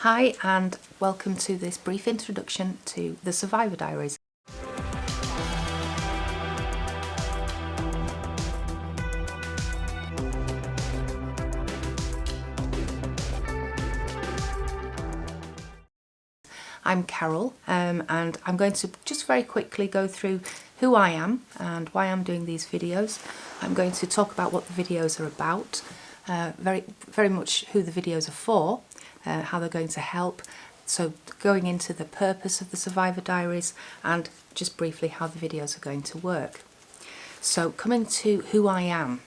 Hi and welcome to this brief introduction to the Survivor Diaries. I'm Carol and I'm going to just very quickly go through who I am and why I'm doing these videos. I'm going to talk about what the videos are about, very much who the videos are for, how they're going to help. So going into the purpose of the Survivor Diaries and just briefly how the videos are going to work. So coming to who I am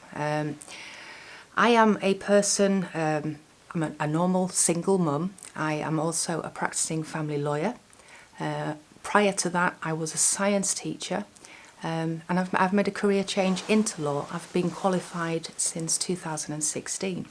a person, I'm a normal single mum. I am also a practicing family lawyer. Prior to that I was a science teacher and I've made a career change into law. I've been qualified since 2016.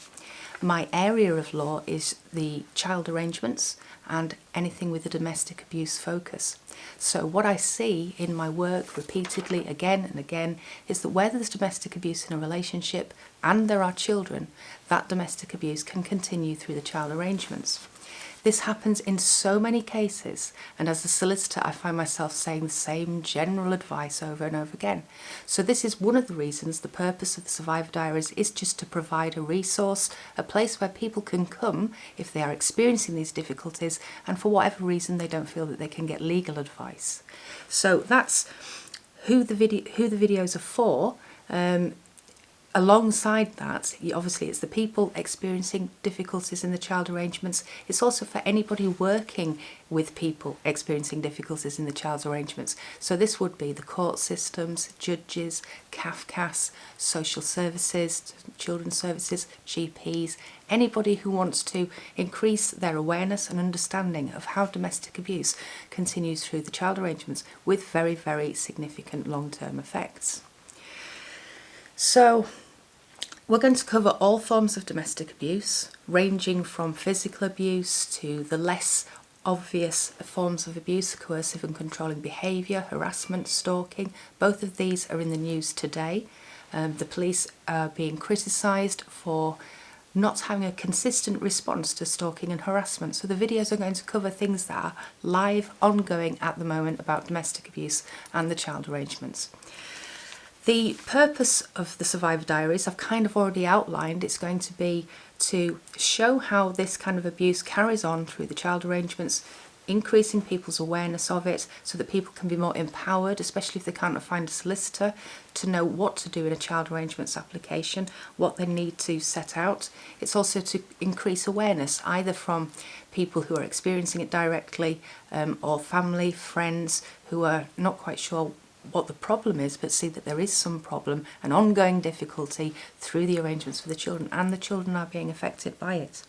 My area of law is the child arrangements and anything with a domestic abuse focus. So what I see in my work repeatedly again and again is that where there's domestic abuse in a relationship and there are children, that domestic abuse can continue through the child arrangements. This happens in so many cases, and as a solicitor I find myself saying the same general advice over and over again. So this is one of the reasons the purpose of the Survivor Diaries is just to provide a resource, a place where people can come if they are experiencing these difficulties and for whatever reason they don't feel that they can get legal advice. So that's who the videos are for. Alongside that, obviously it's the people experiencing difficulties in the child arrangements. It's also for anybody working with people experiencing difficulties in the child arrangements. So this would be the court systems, judges, CAFCAS, social services, children's services, GPs, anybody who wants to increase their awareness and understanding of how domestic abuse continues through the child arrangements with very, very significant long-term effects. So we're going to cover all forms of domestic abuse, ranging from physical abuse to the less obvious forms of abuse, coercive and controlling behaviour, harassment, stalking. Both of these are in the news today. The police are being criticised for not having a consistent response to stalking and harassment. So the videos are going to cover things that are live, ongoing at the moment about domestic abuse and the child arrangements. The purpose of the Survivor Diaries I've kind of already outlined. It's going to be to show how this kind of abuse carries on through the child arrangements, increasing people's awareness of it so that people can be more empowered, especially if they can't find a solicitor, to know what to do in a child arrangements application, what they need to set out. It's also to increase awareness either from people who are experiencing it directly or family, friends who are not quite sure what the problem is, but see that there is some problem, an ongoing difficulty through the arrangements for the children, and the children are being affected by it.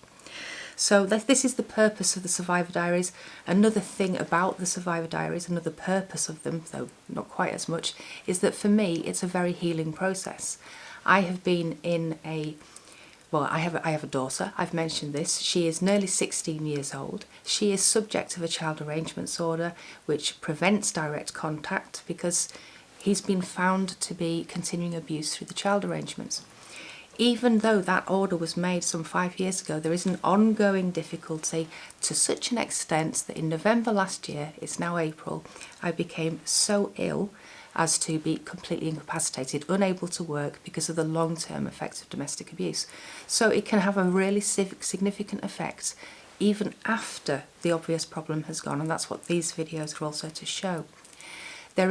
So this is the purpose of the Survivor Diaries. Another thing about the Survivor Diaries, another purpose of them, though not quite as much, is that for me it's a very healing process. I have been in I have a daughter, I've mentioned this. She is nearly 16 years old. She is subject to a child arrangements order which prevents direct contact because he's been found to be continuing abuse through the child arrangements. Even though that order was made some 5 years ago, there is an ongoing difficulty to such an extent that in November last year, it's now April, I became so ill as to be completely incapacitated, unable to work because of the long-term effects of domestic abuse. So it can have a really significant effect even after the obvious problem has gone, and that's what these videos are also to show. There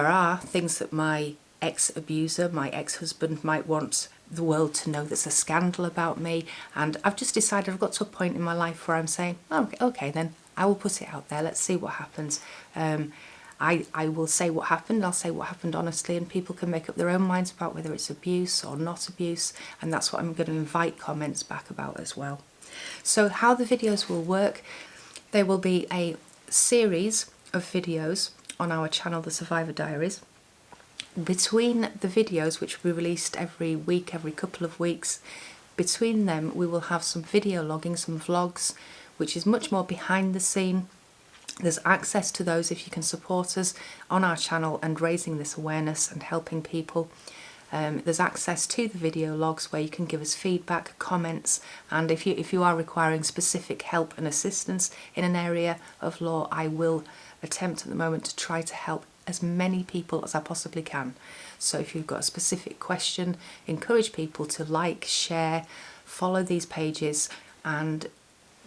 are things that my ex-abuser, my ex-husband might want the world to know that's a scandal about me, and I've just decided I've got to a point in my life where I'm saying, oh, okay then, I will put it out there, let's see what happens. I will say what happened, I'll say what happened honestly, and people can make up their own minds about whether it's abuse or not abuse, and that's what I'm going to invite comments back about as well. So how the videos will work, there will be a series of videos on our channel, The Survivor Diaries. Between the videos, which will be released every week, every couple of weeks, between them we will have some video logging, some vlogs, which is much more behind the scene. There's access to those if you can support us on our channel and raising this awareness and helping people. There's access to the video logs where you can give us feedback, comments, and if you are requiring specific help and assistance in an area of law, I will attempt at the moment to try to help as many people as I possibly can. So if you've got a specific question, encourage people to like, share, follow these pages and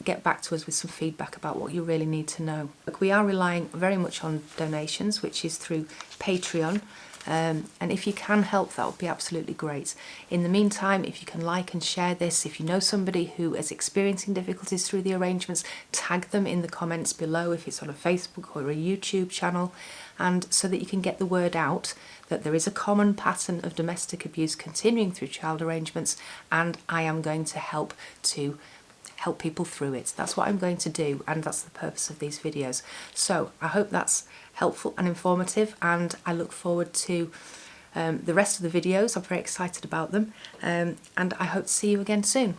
get back to us with some feedback about what you really need to know. Look, we are relying very much on donations, which is through Patreon. And if you can help, that would be absolutely great. In the meantime, if you can like and share this, if you know somebody who is experiencing difficulties through the arrangements, tag them in the comments below if it's on a Facebook or a YouTube channel, and so that you can get the word out that there is a common pattern of domestic abuse continuing through child arrangements, and I am going to help people through it. That's what I'm going to do, and that's the purpose of these videos. So I hope that's helpful and informative, and I look forward to the rest of the videos. I'm very excited about them, and I hope to see you again soon.